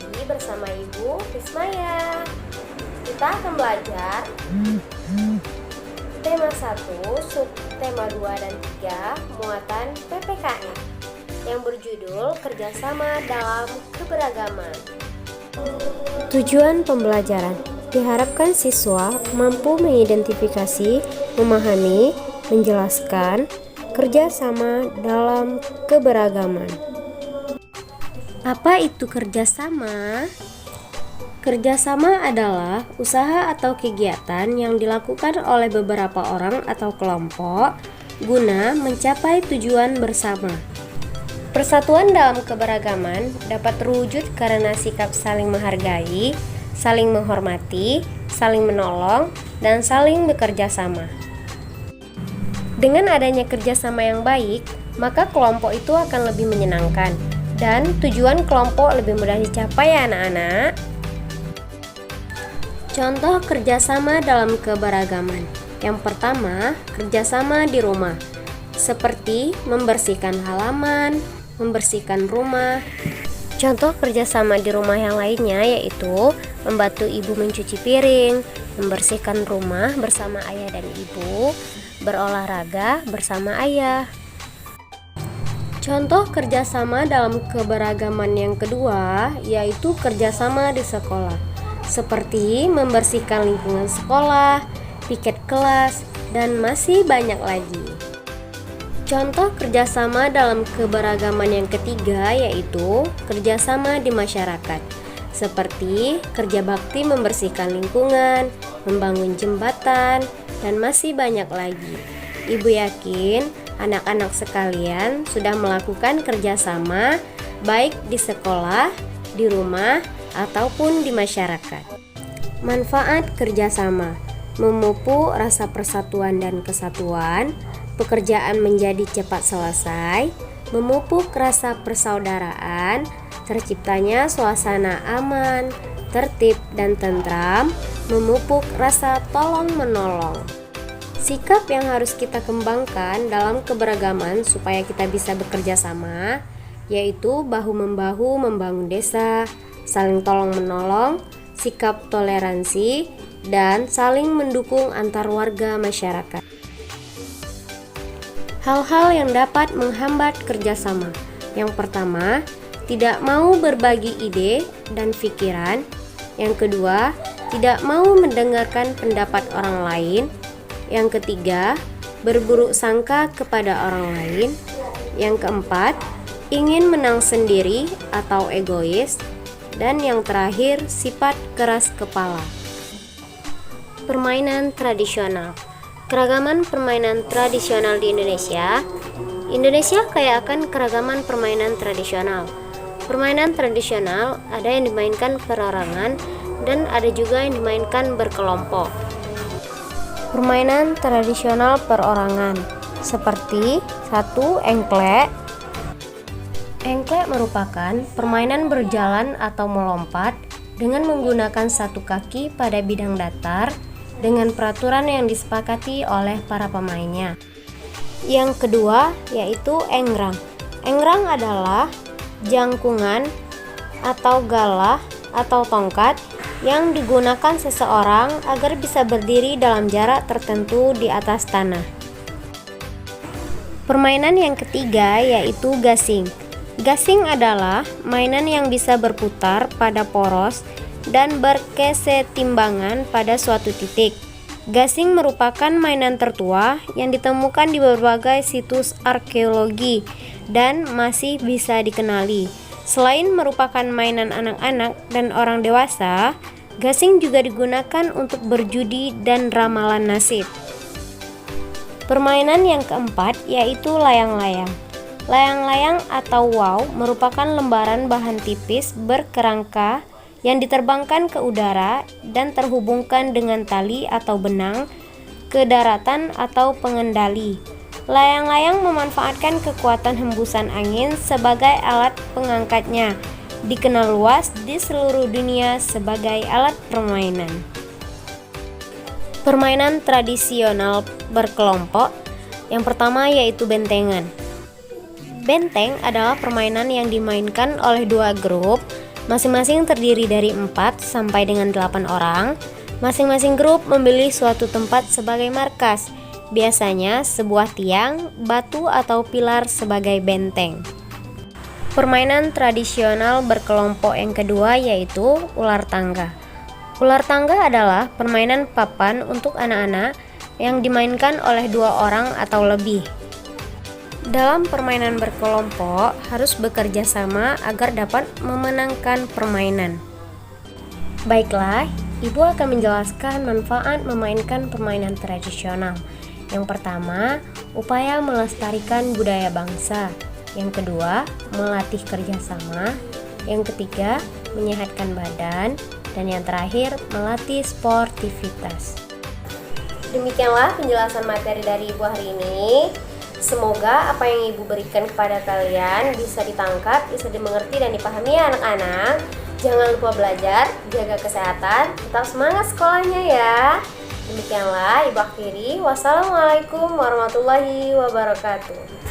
lagi bersama Ibu Rismaya. Kita akan belajar tema 1, subtema 2 dan 3, muatan PPKN yang berjudul Kerjasama dalam Keberagaman. Tujuan pembelajaran diharapkan siswa mampu mengidentifikasi, memahami, menjelaskan kerjasama dalam keberagaman. Apa itu kerjasama? Kerjasama adalah usaha atau kegiatan yang dilakukan oleh beberapa orang atau kelompok guna mencapai tujuan bersama. Persatuan dalam keberagaman dapat terwujud karena sikap saling menghargai, saling menghormati, saling menolong, dan saling bekerja sama. Dengan adanya kerjasama yang baik, maka kelompok itu akan lebih menyenangkan dan tujuan kelompok lebih mudah dicapai ya anak-anak. Contoh kerjasama dalam keberagaman. Yang pertama, kerjasama di rumah, seperti membersihkan halaman, membersihkan rumah. Contoh kerjasama di rumah yang lainnya yaitu membantu ibu mencuci piring, membersihkan rumah bersama ayah dan ibu, berolahraga bersama ayah. Contoh kerjasama dalam keberagaman yang kedua yaitu kerjasama di sekolah, seperti membersihkan lingkungan sekolah, piket kelas, dan masih banyak lagi. Contoh kerjasama dalam keberagaman yang ketiga yaitu kerjasama di masyarakat, seperti kerja bakti membersihkan lingkungan, membangun jembatan, dan masih banyak lagi. Ibu yakin anak-anak sekalian sudah melakukan kerjasama baik di sekolah, di rumah, ataupun di masyarakat. Manfaat kerjasama: memupuk rasa persatuan dan kesatuan, pekerjaan menjadi cepat selesai, memupuk rasa persaudaraan, terciptanya suasana aman, tertib dan tentram, memupuk rasa tolong-menolong. Sikap yang harus kita kembangkan dalam keberagaman supaya kita bisa bekerja sama, yaitu bahu-membahu membangun desa, saling tolong-menolong, sikap toleransi, dan saling mendukung antar warga masyarakat. Hal-hal yang dapat menghambat kerjasama. Yang pertama, tidak mau berbagi ide dan pikiran. Yang kedua, tidak mau mendengarkan pendapat orang lain. Yang ketiga, berburuk sangka kepada orang lain. Yang keempat, ingin menang sendiri atau egois. Dan yang terakhir, sifat keras kepala. Permainan tradisional. Keragaman permainan tradisional di Indonesia. Indonesia kaya akan keragaman permainan tradisional. Permainan tradisional ada yang dimainkan perorangan dan ada juga yang dimainkan berkelompok. Permainan tradisional perorangan seperti 1. Engklek. Engklek merupakan permainan berjalan atau melompat dengan menggunakan satu kaki pada bidang datar dengan peraturan yang disepakati oleh para pemainnya. Yang kedua yaitu engrang. Engrang adalah jangkungan atau galah atau tongkat yang digunakan seseorang agar bisa berdiri dalam jarak tertentu di atas tanah. Permainan yang ketiga yaitu gasing. Gasing adalah mainan yang bisa berputar pada poros dan berkesetimbangan pada suatu titik. Gasing merupakan mainan tertua yang ditemukan di berbagai situs arkeologi dan masih bisa dikenali. Selain merupakan mainan anak-anak dan orang dewasa, gasing juga digunakan untuk berjudi dan ramalan nasib. Permainan yang keempat yaitu layang-layang. Layang-layang atau wow merupakan lembaran bahan tipis berkerangka yang diterbangkan ke udara dan terhubungkan dengan tali atau benang ke daratan atau pengendali. Layang-layang memanfaatkan kekuatan hembusan angin sebagai alat pengangkatnya. Dikenal luas di seluruh dunia sebagai alat permainan. Permainan tradisional berkelompok. Yang pertama yaitu bentengan. Benteng adalah permainan yang dimainkan oleh dua grup Masing-masing terdiri dari 4 sampai dengan 8 orang. Masing-masing grup memilih suatu tempat sebagai markas, biasanya sebuah tiang, batu, atau pilar sebagai benteng. Permainan tradisional berkelompok yang kedua yaitu ular tangga. Ular tangga adalah permainan papan untuk anak-anak yang dimainkan oleh 2 orang atau lebih. Dalam permainan berkelompok harus bekerja sama agar dapat memenangkan permainan. Baiklah, Ibu akan menjelaskan manfaat memainkan permainan tradisional. Yang pertama, upaya melestarikan budaya bangsa. Yang kedua, melatih kerjasama. Yang ketiga, menyehatkan badan. Dan yang terakhir, melatih sportivitas. Demikianlah penjelasan materi dari Ibu hari ini. Semoga apa yang Ibu berikan kepada kalian bisa ditangkap, bisa dimengerti dan dipahami ya anak-anak. Jangan lupa belajar, jaga kesehatan, tetap semangat sekolahnya ya. Demikianlah Ibu akhiri. Wassalamualaikum warahmatullahi wabarakatuh.